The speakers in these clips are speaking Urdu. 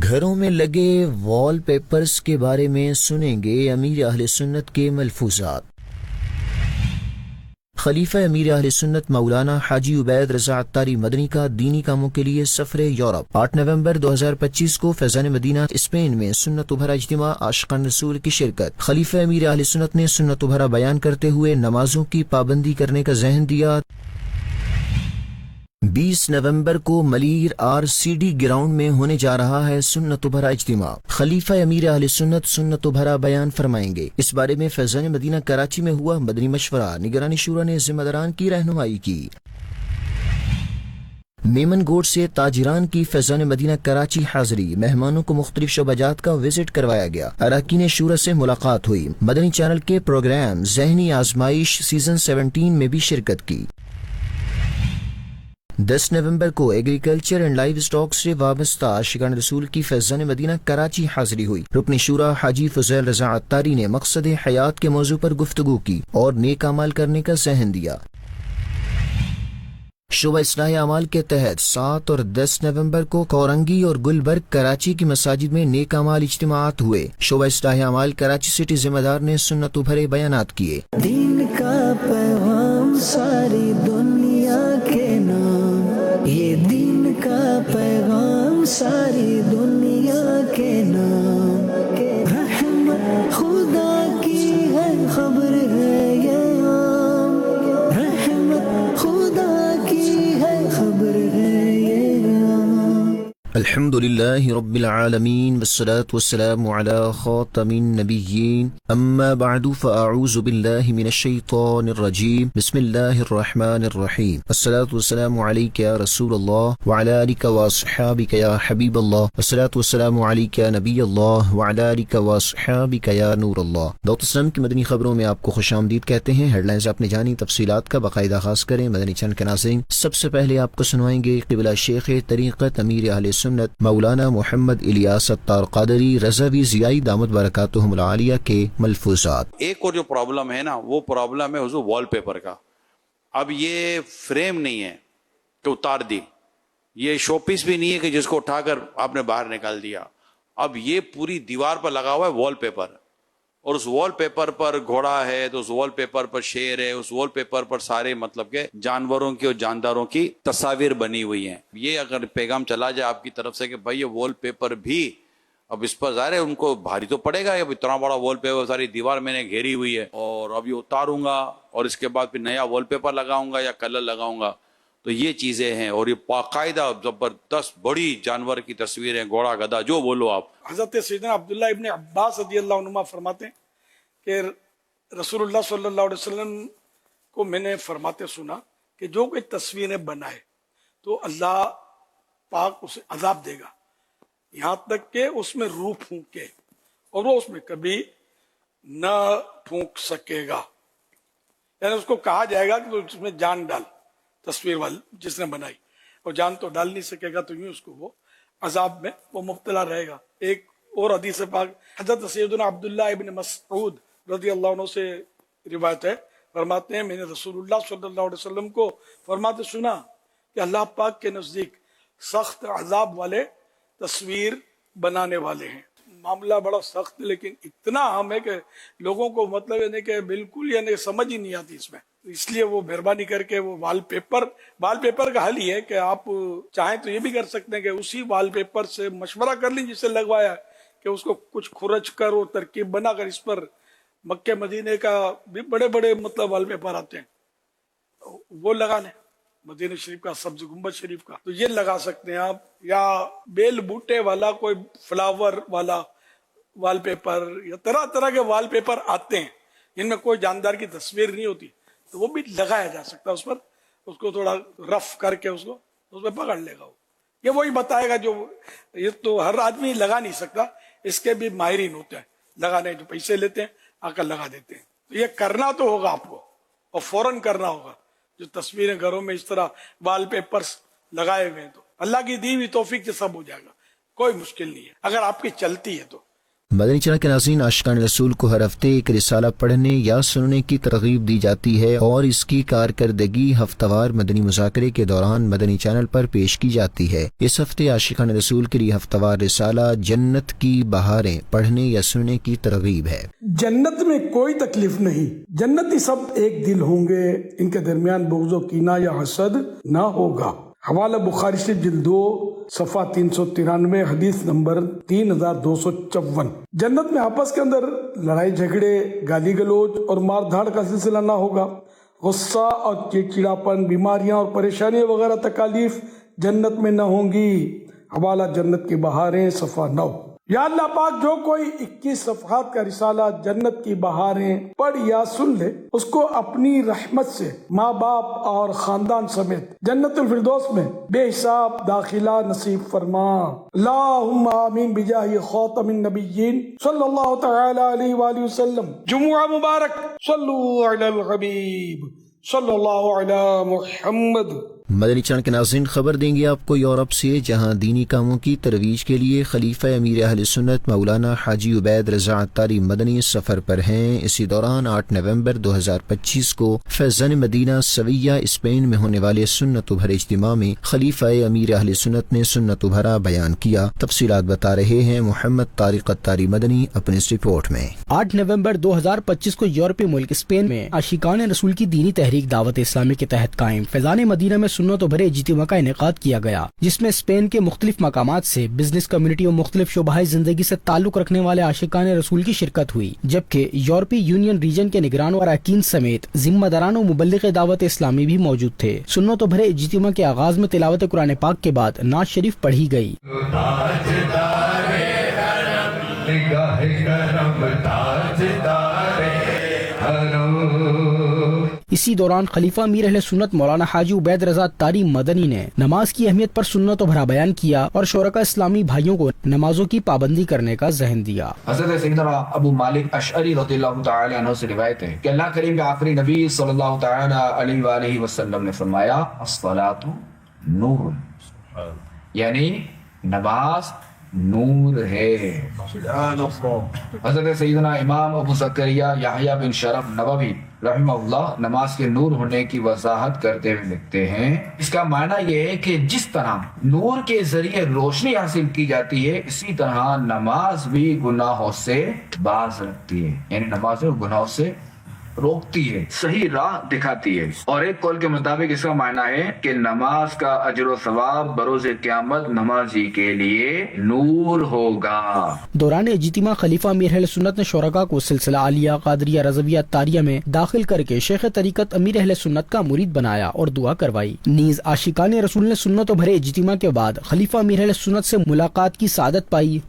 گھروں میں لگے وال پیپرز کے بارے میں سنیں گے امیر اہل سنت کے ملفوظات۔ خلیفہ امیر اہل سنت مولانا حاجی عبید رضا عطاری مدنی کا دینی کاموں کے لیے سفر یورپ 8 نومبر 2025 کو فیضان مدینہ اسپین میں سنت و بھرا اجتماع عاشقان رسول کی شرکت۔ خلیفہ امیر اہل سنت نے سنت و بھرا بیان کرتے ہوئے نمازوں کی پابندی کرنے کا ذہن دیا۔ 20 نومبر کو ملیر RCD گراؤنڈ میں ہونے جا رہا ہے سنت و بھرا اجتماع۔ خلیفہ امیر اہل سنت سنت و بھرا بیان فرمائیں گے۔ اس بارے میں فیضان مدینہ کراچی میں ہوا مدنی مشورہ، نگرانی شورا نے ذمہ داران کی رہنمائی کی۔ میمن گوٹ سے تاجران کی فیضان مدینہ کراچی حاضری، مہمانوں کو مختلف شعبہ جات کا وزٹ کروایا گیا، اراکین شورا سے ملاقات ہوئی۔ مدنی چینل کے پروگرام ذہنی آزمائش سیزن 17 میں بھی شرکت کی۔ 10 نومبر کو ایگریکلچر اینڈ لائیو اسٹاک سے وابستہ عاشقان رسول کی فیضان مدینہ کراچی حاضری ہوئی۔ رکن شورا حاجی فضیل رضا عطاری نے مقصد حیات کے موضوع پر گفتگو کی اور نیک اعمال کرنے کا ذہن دیا۔ شعبہ اصلاح اعمال کے تحت 7 اور 10 نومبر کو کورنگی اور گلبرگ کراچی کی مساجد میں نیک اعمال اجتماعات ہوئے۔ شعبہ اصلاح اعمال کراچی سٹی ذمہ دار نے سنت و بھرے بیانات کیے۔ دین کا پیغام ساری دنیا کے نام، یہ دین کا پیغام ساری دنیا کے نام، رحمت خدا کی ہے خبر ہے یہ عام، رحمت خدا کی ہے خبر ہے یہ عام۔ الحمد للہ رب العالمین والصلاة والسلام على خاتم النبیین، اما بعد فاعوذ باللہ من الشیطان الرجیم، بسم اللہ الرحمن الرحیم، الصلاة والسلام علیک یا رسول اللہ وعلی آلک واصحابک یا حبیب اللہ، الصلاة والسلام علیک یا نبی اللہ وعلی آلک واصحابک یا نور اللہ۔ دعوت اسلام کی مدنی خبروں میں آپ کو خوش آمدید کہتے ہیں۔ ہیڈ لائنز آپ نے جانی، تفصیلات کا باقاعدہ آغاز کریں۔ مدنی چینل کے ناظرین، سب سے پہلے آپ کو سنوائیں گے قبلہ شیخ طریقت امیر اہل سنت مولانا محمد الیاس اتار قادری رضوی ضیائی دامت برکاتہم العالیہ کے ملفوظات۔ ایک اور جو پرابلم ہے نا، وہ پرابلم ہے حضور وال پیپر کا۔ اب یہ فریم نہیں ہے کہ اتار دی، یہ شو پیس بھی نہیں ہے کہ جس کو اٹھا کر آپ نے باہر نکال دیا۔ اب یہ پوری دیوار پر لگا ہوا ہے وال پیپر، اور اس وال پیپر پر گھوڑا ہے تو اس وال پیپر پر شیر ہے، اس وال پیپر پر سارے مطلب کہ جانوروں کی اور جانداروں کی تصاویر بنی ہوئی ہیں۔ یہ اگر پیغام چلا جائے آپ کی طرف سے کہ بھائی یہ وال پیپر بھی، اب اس پر ظاہر ہے ان کو بھاری تو پڑے گا، اب اتنا بڑا وال پیپر ساری دیوار میں نے گھیری ہوئی ہے، اور اب یہ اتاروں گا اور اس کے بعد پھر نیا وال پیپر لگاؤں گا یا کلر لگاؤں گا، تو یہ چیزیں ہیں۔ اور یہ باقاعدہ زبردست بڑی جانور کی تصویریں، گھوڑا گدھا جو بولو آپ۔ حضرت سیدنا عبداللہ ابن عباس رضی اللہ عنہما فرماتے ہیں کہ رسول اللہ صلی اللہ علیہ وسلم کو میں نے فرماتے سنا کہ جو کوئی تصویریں بنائے تو اللہ پاک اسے عذاب دے گا، یہاں تک کہ اس میں روح پھونکے اور وہ اس میں کبھی نہ پھونک سکے گا، یعنی اس کو کہا جائے گا کہ تو اس میں جان ڈال، تصویر والی جس نے بنائی، اور جان تو ڈال نہیں سکے گا، تو یوں اس کو وہ عذاب میں وہ مبتلا رہے گا۔ ایک اور حدیث پاک حضرت سیدنا عبداللہ ابن مسعود رضی اللہ عنہ سے روایت ہے، فرماتے ہیں میں نے رسول اللہ صلی اللہ علیہ وسلم کو فرماتے سنا کہ اللہ پاک کے نزدیک سخت عذاب والے تصویر بنانے والے ہیں۔ معاملہ بڑا سخت لیکن اتنا عام ہے کہ لوگوں کو مطلب یعنی کہ بالکل یعنی سمجھ ہی نہیں آتی اس میں، اس لیے وہ مہربانی کر کے وہ وال پیپر کا حل ہی ہے کہ آپ چاہیں تو یہ بھی کر سکتے ہیں کہ اسی وال پیپر سے مشورہ کر لیں جس سے لگوایا ہے، کہ اس کو کچھ کھرچ کر وہ ترکیب بنا کر اس پر مکہ مدینے کا بھی بڑے بڑے مطلب وال پیپر آتے ہیں وہ لگا لیں، مدینہ شریف کا، سبز گنبد شریف کا، تو یہ لگا سکتے ہیں آپ، یا بیل بوٹے والا کوئی فلاور والا وال پیپر، یا طرح طرح کے وال پیپر آتے ہیں جن میں کوئی جاندار کی تصویر نہیں ہوتی، تو وہ بھی لگایا جا سکتا ہے اس پر، اس کو تھوڑا رف کر کے اس کو اس میں پکڑ لے گا وہ، یہ وہی بتائے گا جو، یہ تو ہر آدمی لگا نہیں سکتا، اس کے بھی ماہرین ہوتے ہیں لگانے، جو پیسے لیتے ہیں آ کر لگا دیتے ہیں، تو یہ کرنا تو ہوگا آپ کو، اور فوراً کرنا ہوگا۔ جو تصویریں گھروں میں اس طرح وال پیپرز لگائے ہوئے ہیں تو اللہ کی دی ہوئی توفیق سے سب ہو جائے گا، کوئی مشکل نہیں ہے اگر آپ کی چلتی ہے تو، مدنی چینل کے ناظرین، عاشقان رسول کو ہر ہفتے ایک رسالہ پڑھنے یا سننے کی ترغیب دی جاتی ہے اور اس کی کارکردگی ہفتہ وار مدنی مذاکرے کے دوران مدنی چینل پر پیش کی جاتی ہے۔ اس ہفتے عاشقان رسول کے لیے ہفتہ وار رسالہ جنت کی بہاریں پڑھنے یا سننے کی ترغیب ہے۔ جنت میں کوئی تکلیف نہیں، جنتی سب ایک دل ہوں گے، ان کے درمیان بغض و کینہ یا حسد نہ ہوگا۔ حوالہ بخاری سے جلد 2 صفحہ 393 حدیث نمبر 3254۔ جنت میں آپس کے اندر لڑائی جھگڑے، گالی گلوچ اور مار دھاڑ کا سلسلہ نہ ہوگا۔ غصہ اور چڑچڑاپن، بیماریاں اور پریشانیاں وغیرہ تکالیف جنت میں نہ ہوں گی۔ حوالہ جنت کی بہاریں صفحہ 9۔ یا اللہ پاک جو کوئی 21 صفحات کا رسالہ جنت کی بہاریں پڑھ یا سن لے، اس کو اپنی رحمت سے ماں باپ اور خاندان سمیت جنت الفردوس میں بے حساب داخلہ نصیب فرما۔ اللہم آمین بجاہ خاتم النبیین صلی اللہ تعالی علیہ وآلہ وسلم۔ جمعہ مبارک، صلو علی الحبیب صلی اللہ علی محمد۔ مدنی چینل کے ناظرین، خبر دیں گے آپ کو یورپ سے، جہاں دینی کاموں کی ترویج کے لیے خلیفہ امیر اہل سنت مولانا حاجی عبید رضا عطاری مدنی سفر پر ہیں۔ اسی دوران 8 نومبر 2025 کو فیضان مدینہ سویہ اسپین میں ہونے والے سنت و بھرے اجتماع میں خلیفہ امیر اہل سنت نے سنت و بھرا بیان کیا۔ تفصیلات بتا رہے ہیں محمد طارق عطاری مدنی اپنے اس رپورٹ میں۔ 8 نومبر 2025 کو یورپی ملک اسپین میں عاشقان رسول کی دینی تحریک دعوت اسلامی کے تحت قائم فیضان مدینہ میں سنت و بھرے اجتماع کا انعقاد کیا گیا، جس میں اسپین کے مختلف مقامات سے بزنس کمیونٹی اور مختلف شعبۂ زندگی سے تعلق رکھنے والے عاشقان رسول کی شرکت ہوئی، جبکہ یورپی یونین ریجن کے نگران و اراکین سمیت ذمہ داران و مبلغ دعوت اسلامی بھی موجود تھے۔ سنت و بھرے اجتماع کے آغاز میں تلاوت قرآن پاک کے بعد نعت شریف پڑھی گئی۔ اسی دوران خلیفہ امیر اہل سنت مولانا حاجی عبید رضا عطاری مدنی نے نماز کی اہمیت پر سنت و بھرا بیان کیا اور شرکاء اسلامی بھائیوں کو نمازوں کی پابندی کرنے کا ذہن دیا۔ حضرت سیدنا ابو مالک اشعری رضی اللہ تعالی عنہ سے روایت ہے کہ اللہ کریم کے آخری نبی صلی اللہ تعالی علیہ وآلہ وسلم نے فرمایا الصلاۃ نور، یعنی نماز نور ہے۔ حضرت سیدنا امام ابو زکریا یحییٰ بن شرف نووی رحمہ اللہ نماز کے نور ہونے کی وضاحت کرتے ہوئے لکھتے ہیں، اس کا معنی یہ ہے کہ جس طرح نور کے ذریعے روشنی حاصل کی جاتی ہے، اسی طرح نماز بھی گناہوں سے باز رکھتی ہے، یعنی نماز گناہوں سے روکتی ہے، صحیح راہ دکھاتی ہے۔ اور ایک قول کے مطابق اس کا معنی ہے کہ نماز کا اجر و ثواب بروز قیامت نمازی کے لیے نور ہوگا۔ دوران اجتماع خلیفہ امیر اہل سنت نے شرکاء کو سلسلہ عالیہ قادریہ رضویہ عطاریہ میں داخل کر کے شیخ طریقت امیر اہل سنت کا مرید بنایا اور دعا کروائی۔ نیز عاشقان رسول نے سنت و بھرے اجتماع کے بعد خلیفہ امیر اہل سنت سے ملاقات کی سعادت پائی۔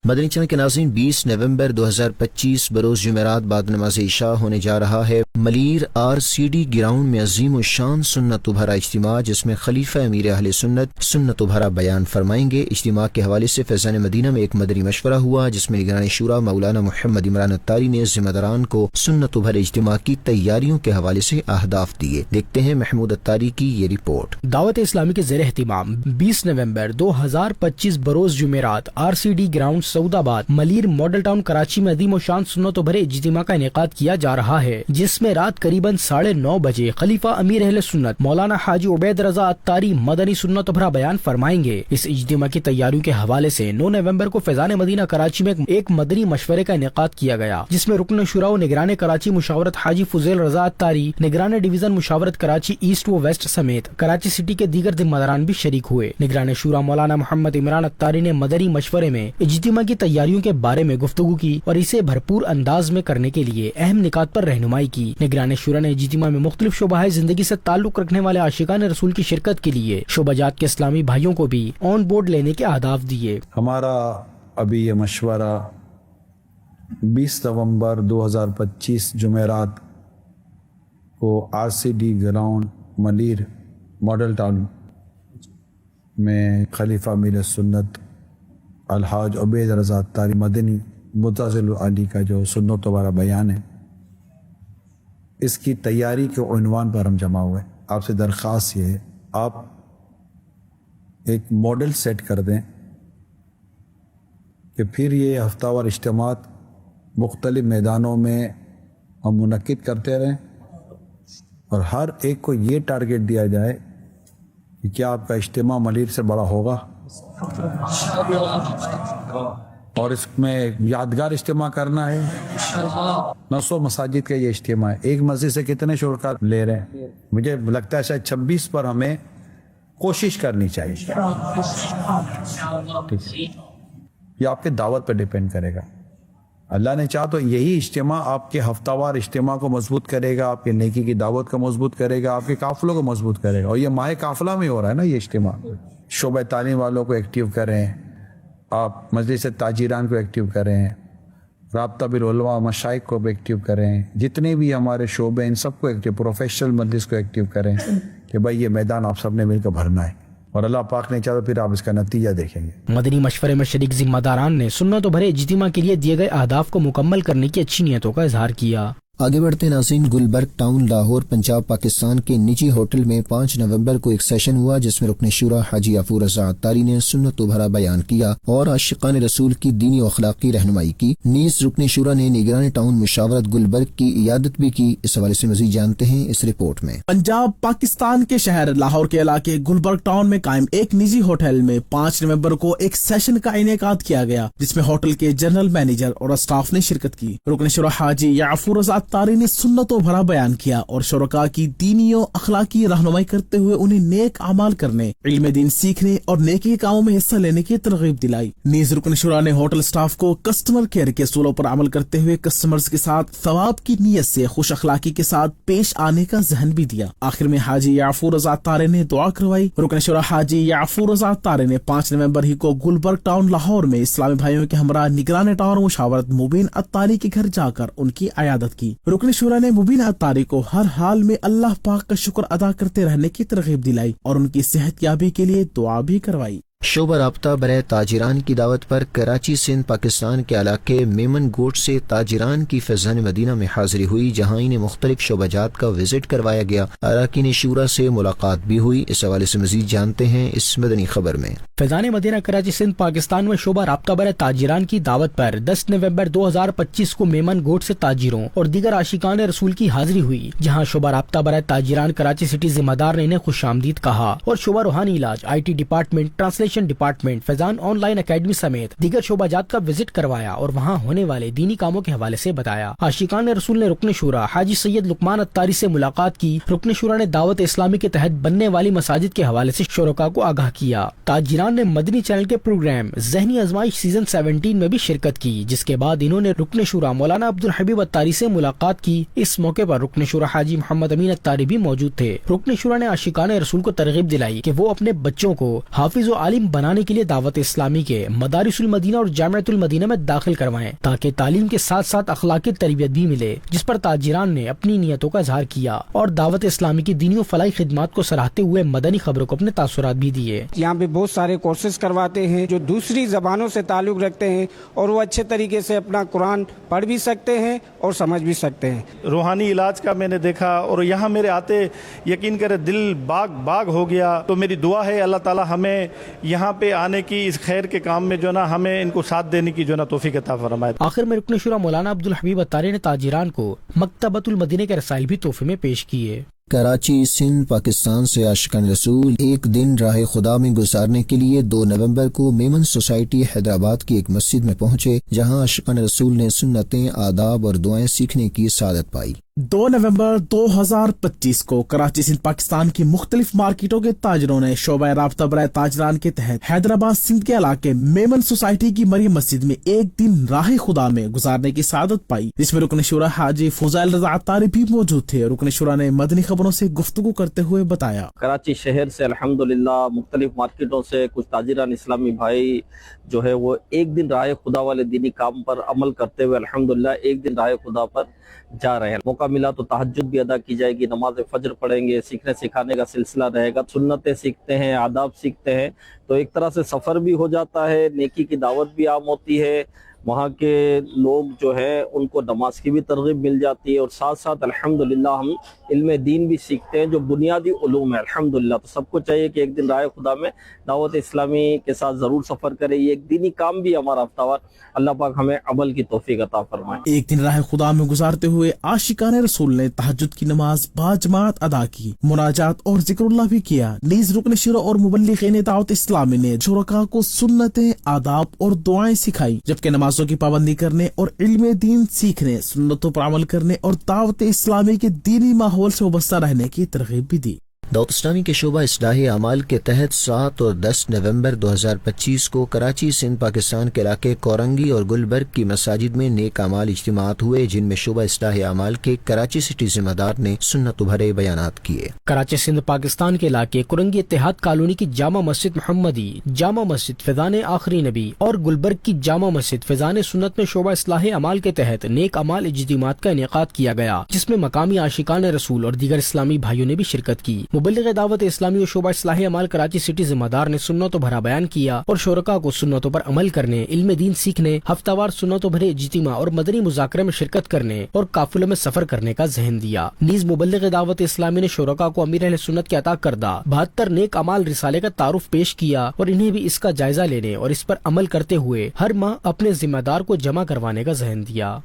مدنی چینل کے ناظرین، 20 نومبر 2025 بروز جمعرات بعد نماز عشاء ہونے جا رہا ہے ملیر RCD گراؤنڈ میں عظیم الشان سنت و بھرا اجتماع، جس میں خلیفہ امیر اہل سنت و بھرا بیان فرمائیں گے۔ اجتماع کے حوالے سے فیضان مدینہ میں ایک مدنی مشورہ ہوا، جس میں نگران شورا مولانا محمد عمران عطاری نے ذمہ داران کو سنت و بھرے اجتماع کی تیاریوں کے حوالے سے اہداف دیے۔ دیکھتے ہیں محمود عطاری کی یہ رپورٹ۔ دعوت اسلامی کے زیر اہتمام 20 نومبر 2025 بروز جمعرات RCD گراؤنڈ سعود آباد ملیر ماڈل ٹاؤن کراچی میں عظیم الشان سنت و بھرے اجتماع کا انعقاد کیا جا رہا ہے، جس میں رات قریباً 9:30 بجے خلیفہ امیر اہل سنت مولانا حاجی عبید رضا عطاری مدنی سنت و بھرا بیان فرمائیں گے۔ اس اجتماع کی تیاریوں کے حوالے سے 9 نومبر کو فیضان مدینہ کراچی میں ایک مدنی مشورے کا انعقاد کیا گیا، جس میں رکن شورا و نگران کراچی مشاورت حاجی فضیل رضا عطاری، نگران ڈویژن مشاورت کراچی ایسٹ و ویسٹ سمیت کراچی سٹی کے دیگر ذمہ داران بھی شریک ہوئے۔ نگران شورا مولانا محمد عمران عطاری نے مدنی مشورے میں اجتماع کی تیاریوں کے بارے میں گفتگو کی اور اسے بھرپور انداز میں کرنے کے لیے اہم نکات پر رہنمائی کی۔ نگران شورا نے اجتماع میں مختلف شعبۂ زندگی سے تعلق رکھنے والے عاشقان رسول کی شرکت کے لیے شعبہ جات کے اسلامی بھائیوں کو بھی آن بورڈ لینے کے اہداف دیے۔ ہمارا ابھی یہ مشورہ 20 نومبر 2025 جمعرات کو RCD ground Malir model town میں خلیفہ امیر سنت الحاج عبید رضا عطاری مدنی متضل علی کا جو سنت و بھرا بیان ہے، اس کی تیاری کے عنوان پر ہم جمع ہوئے۔ آپ سے درخواست یہ ہے آپ ایک ماڈل سیٹ کر دیں کہ پھر یہ ہفتہ وار اجتماعات مختلف میدانوں میں ہم منعقد کرتے رہیں اور ہر ایک کو یہ ٹارگیٹ دیا جائے کہ کیا آپ کا اجتماع ملیر سے بڑا ہوگا، اور اس میں یادگار اجتماع کرنا ہے۔ 900 مساجد کا یہ اجتماع ہے، ایک مسجد سے کتنے شرکاء لے رہے ہیں؟ مجھے لگتا ہے شاید 26 پر ہمیں کوشش کرنی چاہیے۔ یہ آپ کے دعوت پہ ڈیپینڈ کرے گا۔ اللہ نے چاہا تو یہی اجتماع آپ کے ہفتہ وار اجتماع کو مضبوط کرے گا، آپ کے نیکی کی دعوت کو مضبوط کرے گا، آپ کے قافلوں کو مضبوط کرے گا۔ اور یہ ماہ قافلہ میں ہو رہا ہے نا یہ اجتماع۔ شعبہ تعلیم والوں کو ایکٹیو کریں، آپ مجلس تاجران کو ایکٹیو کریں، رابطہ بالعلماء مشائخ کو بھی ایکٹیو کریں، جتنے بھی ہمارے شعبے ان سب کو ایکٹیو، پروفیشنل مجلس کو ایکٹیو کریں کہ بھائی یہ میدان آپ سب نے مل کر بھرنا ہے، اور اللہ پاک نے چاہا تو پھر آپ اس کا نتیجہ دیکھیں گے۔ مدنی مشورے میں شریک ذمہ داران نے سنتوں بھرے اجتماع کے لیے دیے گئے اہداف کو مکمل کرنے کی اچھی نیتوں کا اظہار کیا۔ آگے بڑھتے ناظرین، گلبرگ ٹاؤن لاہور پنجاب پاکستان کے نجی ہوٹل میں 5 نومبر کو ایک سیشن ہوا جس میں رکن شورا حاجی غفور رضا عطاری نے سنتوں بھرا بیان کیا اور عاشقان رسول کی دینی و اخلاقی رہنمائی کی۔ نیز رکن شورا نے نگران ٹاؤن مشاورت گلبرگ کی عیادت بھی کی۔ اس حوالے سے مزید جانتے ہیں اس رپورٹ میں۔ پنجاب پاکستان کے شہر لاہور کے علاقے گلبرگ ٹاؤن میں قائم ایک نجی ہوٹل میں 5 نومبر کو ایک سیشن کا انعقاد کیا گیا جس میں ہوٹل کے جنرل مینیجر اور اسٹاف نے شرکت کی۔ رکن شورا حاجی غفور رضا عطاری نے سنتوں بھرا بیان کیا اور شرکاء کی دینی و اخلاقی رہنمائی کرتے ہوئے انہیں نیک اعمال کرنے، علم دین سیکھنے اور نیکی کے کاموں میں حصہ لینے کی ترغیب دلائی۔ نیز رکن شورا نے ہوٹل سٹاف کو کسٹمر کیئر کے اصولوں پر عمل کرتے ہوئے کسٹمرز کے ساتھ ثواب کی نیت سے خوش اخلاقی کے ساتھ پیش آنے کا ذہن بھی دیا۔ آخر میں حاجی غفور رضا عطاری نے دعا کروائی۔ رکن شورا حاجی غفور رضا عطاری نے 5 نومبر ہی کو گلبرگ ٹاؤن لاہور میں اسلامی بھائیوں کے ہمراہ نگران ٹاؤن مشاورت مبین عطاری کے گھر جا کر ان کی عیادت کی۔ رکن شورا نے مبین عطاری کو ہر حال میں اللہ پاک کا شکر ادا کرتے رہنے کی ترغیب دلائی اور ان کی صحت یابی کے لیے دعا بھی کروائی۔ شعبہ رابطہ برائے تاجران کی دعوت پر کراچی سندھ پاکستان کے علاقے میمن گوٹ سے تاجران کی فیضان مدینہ میں حاضری ہوئی جہاں انہیں مختلف شعبہ جات کا وزٹ کروایا گیا۔ اراکین شورا سے ملاقات بھی ہوئی۔ اس حوالے سے مزید جانتے ہیں اس مدنی خبر میں۔ فیضان مدینہ کراچی سندھ پاکستان میں شعبہ رابطہ برائے تاجران کی دعوت پر 10 نومبر 2025 کو میمن گوٹ سے تاجروں اور دیگر عاشقان رسول کی حاضری ہوئی جہاں شعبہ رابطہ برائے تاجران کراچی سٹی ذمہ دار نے انہیں خوش آمدید کہا اور شعبہ روحانی علاج، IT department, translation department, Faizan on line academy سمیت دیگر شعبہ جات کا وزٹ کروایا اور وہاں ہونے والے دینی کاموں کے حوالے سے بتایا۔ عاشقان رسول نے رکن شورا حاجی سید لقمان عطاری سے ملاقات کی۔ رکن شورا نے دعوت اسلامی کے تحت بننے والی مساجد کے حوالے سے شرکاء کو آگاہ کیا۔ تاجران نے مدنی چینل کے پروگرام ذہنی آزمائش سیزن 17 میں بھی شرکت کی جس کے بعد انہوں نے رکن شورا مولانا عبدالحبیب عطاری سے ملاقات کی۔ اس موقع پر رکن شورا حاجی محمد امین عطاری بھی موجود تھے۔ رکن شورا نے عاشقان رسول کو ترغیب دلائی کہ وہ اپنے بچوں کو حافظ و عالم بنانے کے لیے دعوت اسلامی کے مدارس المدینہ اور جامعۃ المدینہ میں داخل کروائیں تاکہ تعلیم کے ساتھ ساتھ اخلاقی تربیت بھی ملے، جس پر تاجران نے اپنی نیتوں کا اظہار کیا اور دعوت اسلامی کی دینی و فلاحی خدمات کو سراہتے ہوئے مدنی خبروں کو اپنے تاثرات بھی دیے۔ یہاں پہ بہت سارے کورسز کرواتے ہیں جو دوسری زبانوں سے تعلق رکھتے ہیں اور وہ اچھے طریقے سے اپنا قرآن پڑھ بھی سکتے ہیں اور سمجھ بھی سکتے ہیں۔ روحانی علاج کا میں نے دیکھا اور یہاں میرے آتے یقین کرے دل باغ ہو گیا۔ تو میری دعا ہے اللہ تعالی ہمیں یہاں پہ آنے کی، اس خیر کے کام میں جو نا ہمیں ان کو ساتھ دینے کی جو نا توفیق عطا فرمائے۔ آخر میں رکن شورا مولانا عبدالحبیب عطاری نے تاجران کو مکتبۃ المدینہ کے رسائل بھی تحفے میں پیش کیے۔ کراچی سندھ پاکستان سے عاشقان رسول ایک دن راہ خدا میں گزارنے کے لیے 2 نومبر کو میمن سوسائٹی حیدرآباد کی ایک مسجد میں پہنچے جہاں عاشقان رسول نے سنتیں، آداب اور دعائیں سیکھنے کی سعادت پائی۔ 2 نومبر 2025 کو کراچی سندھ پاکستان کی مختلف مارکیٹوں کے تاجروں نے شعبہ رابطہ برائے تاجران کے تحت حیدرآباد سندھ کے علاقے میمن سوسائٹی کی مریم مسجد میں ایک دن راہ خدا میں گزارنے کی سعادت پائی جس میں رکن شورا حاجی فضائل رضا عطاری بھی موجود تھے۔ رکن شورا نے مدنی خبروں سے گفتگو کرتے ہوئے بتایا، کراچی شہر سے الحمدللہ مختلف مارکیٹوں سے کچھ تاجران اسلامی بھائی جو ہے وہ ایک دن راہ خدا والے دینی کام پر عمل کرتے ہوئے الحمدللہ ایک دن راہ خدا پر جا رہے ہیں۔ موقع ملا تو تہجد بھی ادا کی جائے گی، نماز فجر پڑھیں گے، سیکھنے سکھانے کا سلسلہ رہے گا، سنتیں سیکھتے ہیں، آداب سیکھتے ہیں، تو ایک طرح سے سفر بھی ہو جاتا ہے، نیکی کی دعوت بھی عام ہوتی ہے، وہاں کے لوگ جو ہے ان کو نماز کی بھی ترغیب مل جاتی ہے، اور ساتھ ساتھ الحمدللہ ہم علم دین بھی سیکھتے ہیں جو بنیادی علوم ہے الحمدللہ۔ تو سب کو چاہیے کہ ایک دن راہ خدا میں دعوت اسلامی کے ساتھ ضرور سفر کرے، یہ ایک دینی کام بھی ہمارا ہفتہ وار، اللہ پاک ہمیں عمل کی توفیق عطا فرمائے۔ ایک دن راہ خدا میں گزارتے ہوئے عاشقان رسول نے تہجد کی نماز باجماعت ادا کی، مناجات اور ذکر اللہ بھی کیا۔ نیز رکن شورا اور مبلغین دعوت اسلامی نے شرکاء کو سنتیں، آداب اور دعائیں سکھائی، جبکہ نمازوں کی پابندی کرنے اور علم دین سیکھنے، سنتوں پر عمل کرنے اور دعوت اسلامی کے دینی ماحول سے وابستہ رہنے کی ترغیب بھی دی۔ دعوت اسلامی کے شعبہ اصلاحی اعمال کے تحت 7 اور 10 نومبر 2025 کو کراچی سندھ پاکستان کے علاقے کورنگی اور گلبرگ کی مساجد میں نیک اعمال اجتماعات ہوئے، جن میں شعبہ اصلاحی اعمال کے کراچی سٹی ذمہ دار نے سنت بھرے بیانات کیے۔ کراچی سندھ پاکستان کے علاقے کورنگی اتحاد کالونی کی جامع مسجد محمدی، جامع مسجد فیضان آخری نبی اور گلبرگ کی جامع مسجد فیضان سنت میں شعبہ اصلاحی اعمال کے تحت نیک اعمال اجتماعات کا انعقاد کیا گیا، جس میں مقامی عاشقان رسول اور دیگر اسلامی بھائیوں نے بھی شرکت کی۔ مبلغ دعوت اسلامی و شعبہ اصلاحی اعمال کراچی سٹی ذمہ دار نے سنتوں بھرا بیان کیا اور شرکاء کو سنتوں پر عمل کرنے، علم دین سیکھنے، ہفتہ وار سنتوں بھرے اجتماع اور مدنی مذاکرے میں شرکت کرنے اور قافلوں میں سفر کرنے کا ذہن دیا۔ نیز مبلغ دعوت اسلامی نے شرکاء کو امیر اہل سنت کے عطا کردہ 72 نیک اعمال رسالے کا تعارف پیش کیا اور انہیں بھی اس کا جائزہ لینے اور اس پر عمل کرتے ہوئے ہر ماہ اپنے ذمہ دار کو جمع کروانے کا ذہن دیا۔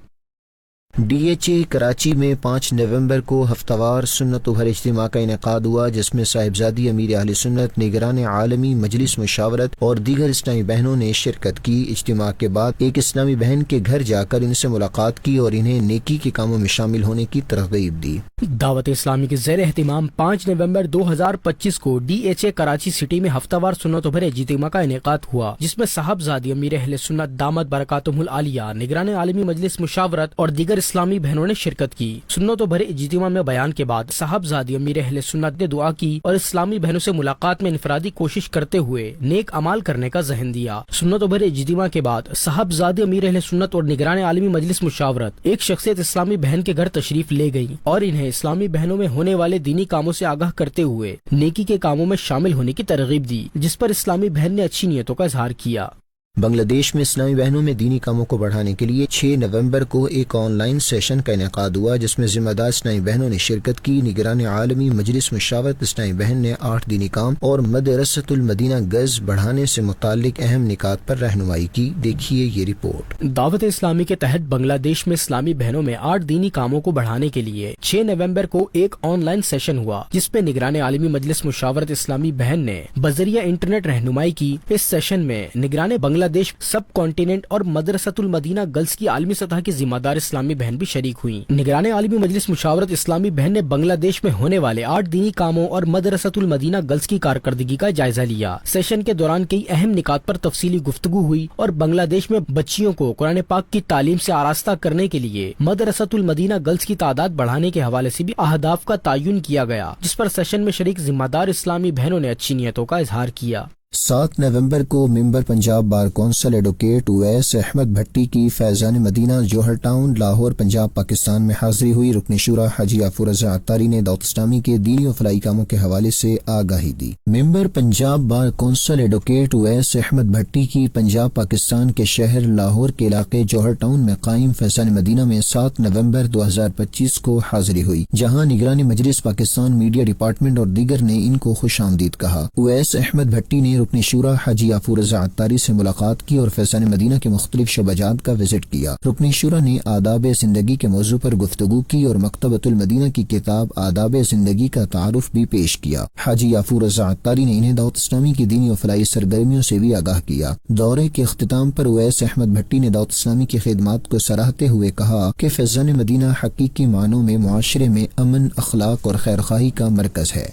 ڈی ایچ اے کراچی میں 5 نومبر کو ہفتہ وار سنت بھر اجتماع کا انعقاد ہوا، جس میں صاحبزادی امیر اہل سنت، نگران عالمی مجلس مشاورت اور دیگر اسلامی بہنوں نے شرکت کی۔ اجتماع کے بعد ایک اسلامی بہن کے گھر جا کر ان سے ملاقات کی اور انہیں نیکی کے کاموں میں شامل ہونے کی ترغیب دی۔ دعوت اسلامی کے زیر اہتمام 5 نومبر 2025 کو D H A Karachi city میں ہفتہ وار سنت بھر اجتماع کا انعقاد ہوا، جس میں صاحبزادی امیر اہل سنت دامت برکاتہم العالیہ، نگران عالمی مجلس مشاورت اور دیگر اسلامی بہنوں نے شرکت کی۔ سنتوں بھرے اجتماع میں بیان کے بعد صاحبزادی امیر اہل سنت نے دعا کی اور اسلامی بہنوں سے ملاقات میں انفرادی کوشش کرتے ہوئے نیک اعمال کرنے کا ذہن دیا۔ سنتوں بھرے اجتماع کے بعد صاحبزادی امیر اہل سنت اور نگران عالمی مجلس مشاورت ایک شخصیت اسلامی بہن کے گھر تشریف لے گئی اور انہیں اسلامی بہنوں میں ہونے والے دینی کاموں سے آگاہ کرتے ہوئے نیکی کے کاموں میں شامل ہونے کی ترغیب دی، جس پر اسلامی بہن نے اچھی نیتوں کا اظہار کیا۔ بنگلہ دیش میں اسلامی بہنوں میں دینی کاموں کو بڑھانے کے لیے 6 نومبر کو ایک آن لائن سیشن کا انعقاد ہوا، جس میں ذمہ دار اسلامی بہنوں نے شرکت کی۔ نگران عالمی مجلس مشاورت اسلامی بہن نے 8 دینی کام اور مدرسۃ المدینہ گز بڑھانے سے متعلق اہم نکات پر رہنمائی کی۔ دیکھیے یہ رپورٹ۔ دعوت اسلامی کے تحت بنگلہ دیش میں اسلامی بہنوں میں 8 دینی کاموں کو بڑھانے کے لیے 6 نومبر کو ایک آن لائن سیشن ہوا، جس میں نگران عالمی مجلس مشاورت اسلامی بہن نے بذریعہ انٹرنیٹ رہنمائی کی۔ اس سیشن میں نگران بنگلہ دیش سب کانٹیننٹ اور مدرسۃ المدینہ گرلز کی عالمی سطح کی ذمہ دار اسلامی بہن بھی شریک ہوئیں۔ نگران عالمی مجلس مشاورت اسلامی بہن نے بنگلہ دیش میں ہونے والے 8 دینی کاموں اور مدرسۃ المدینہ گرلز کی کارکردگی کا جائزہ لیا۔ سیشن کے دوران کئی اہم نکات پر تفصیلی گفتگو ہوئی اور بنگلہ دیش میں بچیوں کو قرآن پاک کی تعلیم سے آراستہ کرنے کے لیے مدرسۃ المدینہ گرلز کی تعداد بڑھانے کے حوالے سے بھی اہداف کا تعین کیا گیا، جس پر سیشن میں شریک ذمہ دار اسلامی بہنوں نے اچھی نیتوں کا اظہار کیا۔ 7 نومبر کو member Punjab bar council advocate Awais Ahmad Bhatti کی فیضان مدینہ جوہر ٹاؤن لاہور پنجاب پاکستان میں حاضری ہوئی۔ رکن شورا حاجی غفور رضا عطاری نے دعوت اسلامی کے دینی و فلاحی کاموں کے حوالے سے آگاہی دی۔ Member Punjab bar council advocate Awais Ahmad Bhatti کی پنجاب پاکستان کے شہر لاہور کے علاقے جوہر ٹاؤن میں قائم فیضان مدینہ میں 7 نومبر 2025 کو حاضری ہوئی، جہاں نگرانی مجلس پاکستان میڈیا ڈپارٹمنٹ اور دیگر نے ان کو خوش آمدید کہا۔ اویس احمد بھٹی نے رکن شورا حاجی غفور رضا عطاری سے ملاقات کی اور فیضان مدینہ کے مختلف شعبہ جات کا وزٹ کیا۔ رکن شورا نے آداب زندگی کے موضوع پر گفتگو کی اور مکتبۃ المدینہ کی کتاب آداب زندگی کا تعارف بھی پیش کیا۔ حاجی غفور رضا عطاری نے انہیں دعوت اسلامی کی دینی و فلاحی سرگرمیوں سے بھی آگاہ کیا۔ دورے کے اختتام پر اویس احمد بھٹی نے دعوت اسلامی کی خدمات کو سراہتے ہوئے کہا کہ فیضان مدینہ حقیقی معنوں میں معاشرے میں امن، اخلاق اور خیرخواہی کا مرکز ہے۔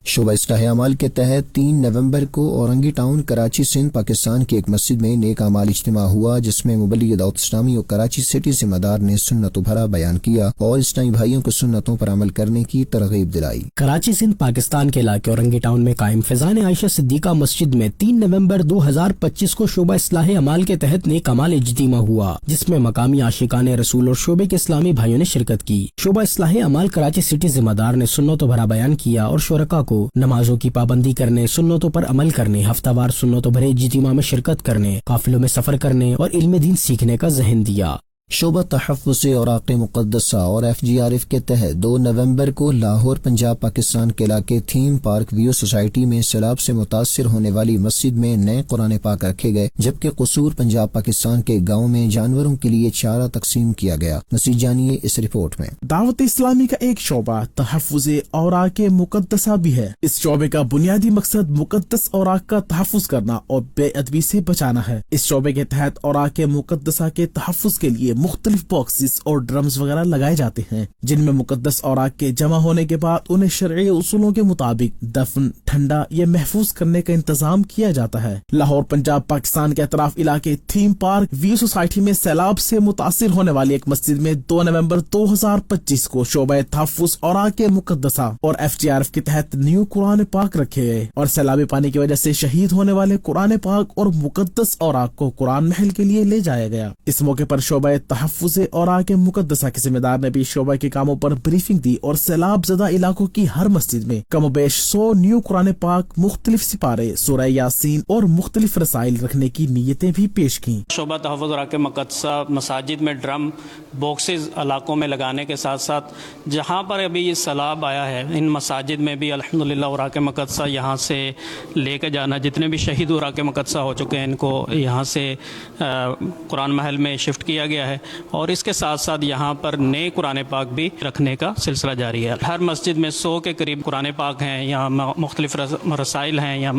شعبہ اصلاح اعمال کے تحت 3 نومبر کو اورنگی ٹاؤن کراچی سندھ پاکستان کی ایک مسجد میں نیک اعمال اجتماع ہوا، جس میں مبلغ دعوت اسلامی اور کراچی سٹی ذمہ دار نے سنت بھرا بیان کیا اور اسلامی بھائیوں کو سنتوں پر عمل کرنے کی ترغیب دلائی۔ کراچی سندھ پاکستان کے علاقے اورنگی ٹاؤن میں قائم فیضان عائشہ صدیقہ مسجد میں 3 نومبر 2025 کو شعبہ اصلاح اعمال کے تحت نیک اعمال اجتماع ہوا، جس میں مقامی عاشقان رسول اور شعبے کے اسلامی بھائیوں نے شرکت کی۔ شعبہ اصلاح اعمال کراچی سٹی ذمہ دار نے سنت بھرا بیان کیا اور شرکاء کو نمازوں کی پابندی کرنے، سنتوں پر عمل کرنے، ہفتہ وار سنتوں بھرے اجتماع میں شرکت کرنے، قافلوں میں سفر کرنے اور علم دین سیکھنے کا ذہن دیا۔ شعبہ تحفظ اوراق مقدسہ اور FGRF کے تحت 2 نومبر کو لاہور پنجاب پاکستان کے علاقے تھیم پارک ویو سوسائٹی میں سیلاب سے متاثر ہونے والی مسجد میں نئے قرآن پاک رکھے گئے، جبکہ قصور پنجاب پاکستان کے گاؤں میں جانوروں کے لیے چارہ تقسیم کیا گیا۔ مزید جانیے اس رپورٹ میں۔ دعوت اسلامی کا ایک شعبہ تحفظ اوراق مقدسہ بھی ہے۔ اس شعبے کا بنیادی مقصد مقدس اوراق کا تحفظ کرنا اور بے ادبی سے بچانا ہے۔ اس شعبے کے تحت اوراق مقدسہ کے تحفظ کے لیے مختلف باکسز اور ڈرمز وغیرہ لگائے جاتے ہیں، جن میں مقدس اوراق کے جمع ہونے کے بعد انہیں شرعی اصولوں کے مطابق دفن، ٹھنڈا یا محفوظ کرنے کا انتظام کیا جاتا ہے۔ لاہور پنجاب پاکستان کے اطراف علاقے تھیم پارک ویو سوسائٹی میں سیلاب سے متاثر ہونے والی ایک مسجد میں 2 نومبر 2025 کو شعبہ تحفظ اوراق مقدسہ اور FGRF کے تحت نیو قرآن پاک رکھے گئے اور سیلابی پانی کی وجہ سے شہید ہونے والے قرآن پاک اور مقدس اوراق کو قرآن محل کے لیے لے جایا گیا۔ اس موقع پر شعبہ تحفظ اوراق مقدسہ کے ذمہ دار نے بھی شعبہ کے کاموں پر بریفنگ دی اور سیلاب زدہ علاقوں کی ہر مسجد میں کم و بیش 100 نیو قرآن پاک، مختلف سپارے، سورہ یاسین اور مختلف رسائل رکھنے کی نیتیں بھی پیش کی۔ شعبہ تحفظ اوراق مقدسہ مساجد میں ڈرم باکسز علاقوں میں لگانے کے ساتھ ساتھ جہاں پر ابھی یہ سیلاب آیا ہے ان مساجد میں بھی الحمدللہ اوراق مقدسہ یہاں سے لے کے جانا، جتنے بھی شہید اوراق مقدسہ ہو چکے ہیں ان کو یہاں سے قرآن محل میں شفٹ کیا گیا ہے، اور اس کے ساتھ ساتھ یہاں پر نئے قرآن پاک بھی رکھنے کا سلسلہ جاری ہے۔ ہر مسجد میں 100 کے قریب قرآن پاک ہیں یا مختلف رسائل ہیں یا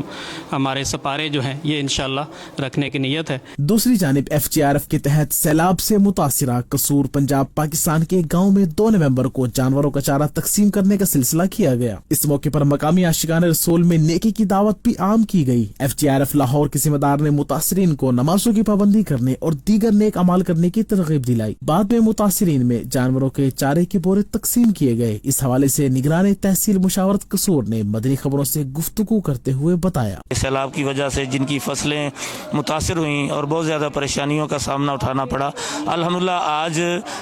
ہمارے سپارے جو ہیں، یہ انشاءاللہ رکھنے کی نیت ہے۔ دوسری جانب FGRF کے تحت سیلاب سے متاثرہ قصور پنجاب پاکستان کے گاؤں میں 2 نومبر کو جانوروں کا چارہ تقسیم کرنے کا سلسلہ کیا گیا۔ اس موقع پر مقامی عاشقان رسول میں نیکی کی دعوت بھی عام کی گئی۔ FGRF لاہور کے ذمہ دار نے متاثرین کو نمازوں کی پابندی کرنے اور دیگر نیک اعمال کرنے کی ترغیب دلائی۔ بعد میں متاثرین میں جانوروں کے چارے کے بورے تقسیم کیے گئے۔ اس حوالے سے نگران تحصیل مشاورت قصور نے مدنی خبروں سے گفتگو کرتے ہوئے بتایا، سیلاب کی وجہ سے جن کی فصلیں متاثر ہوئیں اور بہت زیادہ پریشانیوں کا سامنا اٹھانا پڑا، الحمدللہ آج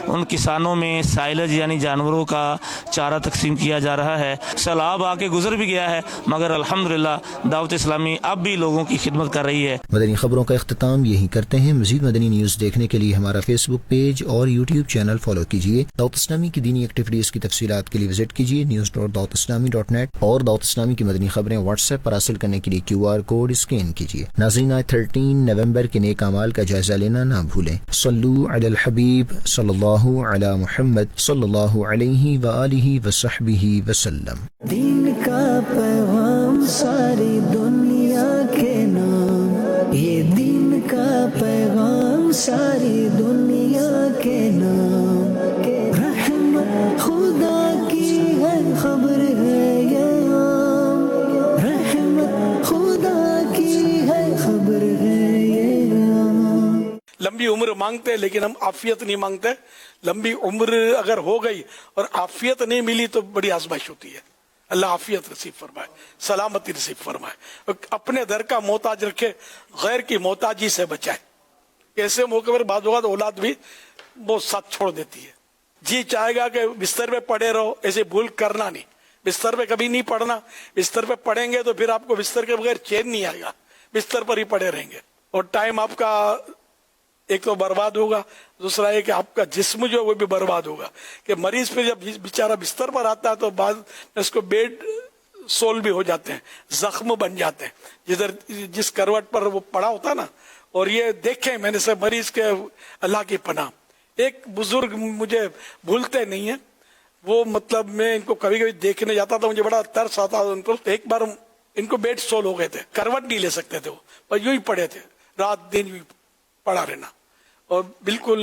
ان کسانوں میں سائلج یعنی جانوروں کا چارہ تقسیم کیا جا رہا ہے۔ سیلاب آ کے گزر بھی گیا ہے مگر الحمدللہ دعوت اسلامی اب بھی لوگوں کی خدمت کر رہی ہے۔ مدنی خبروں کا اختتام یہی کرتے ہیں۔ مزید مدنی نیوز دیکھنے کے لیے ہمارا فیس بک پیج اور YouTube چینل فالو کیجیے۔ دعوت اسلامی کی دینی ایکٹیویٹیز کی تفصیلات کے لیے وزٹ کیجیے news.dawatislami.net اور دعوت اسلامی کی مدنی خبریں واٹس ایپ پر حاصل کرنے کے لیے QR کوڈ اسکین کیجیے۔ ناظرین، 13 نومبر کے نیک اعمال کا جائزہ لینا نہ بھولیں۔ صلو علی الحبیب صلی اللہ علی محمد صلی اللہ علیہ وآلہ وصحبہ وسلم۔ دین کا پیغام ساری دنیا کے نام، یہ دین کا پیغام ساری دنیا کے نام، رحمت خدا کی ہے خبر ہے یہ عام، رحمت خدا کی ہے خبر ہے یہ عام۔ لمبی عمر مانگتے لیکن ہم عافیت نہیں مانگتے۔ لمبی عمر اگر ہو گئی اور عافیت نہیں ملی تو بڑی آزمائش ہوتی ہے۔ اللہ عافیت نصیب فرمائے، سلامتی نصیب فرمائے، اپنے در کا محتاج رکھے، غیر کی محتاجی سے بچائے۔ ایسے موقع پر بعض اوقات اولاد بھی بہت ساتھ چھوڑ دیتی ہے۔ جی چاہے گا کہ بستر پہ پڑے رہو، ایسے بھول کرنا نہیں، بستر پہ کبھی نہیں پڑنا۔ بستر پہ پڑیں گے تو پھر آپ کو بستر کے بغیر چین نہیں آئے گا، بستر پر ہی پڑے رہیں گے اور ٹائم آپ کا ایک تو برباد ہوگا، دوسرا یہ کہ آپ کا جسم جو ہے وہ بھی برباد ہوگا۔ کہ مریض پہ جب بیچارہ بستر پر آتا ہے تو بعض اس کو بیڈ سول بھی ہو جاتے ہیں، زخم بن جاتے ہیں جس کروٹ پر وہ پڑا ہوتا ہے نا۔ اور یہ دیکھیں میں نے سے مریض کے اللہ کی پناہ، ایک بزرگ مجھے بھولتے نہیں ہیں، وہ مطلب میں ان کو کبھی کبھی دیکھنے جاتا تھا، مجھے بڑا ترس آتا تھا ان کو۔ ایک بار ان کو بیڈ سول ہو گئے تھے، کروٹ نہیں لے سکتے تھے وہ، پر یوں ہی پڑے تھے، رات دن یوں پڑا رہنا اور بالکل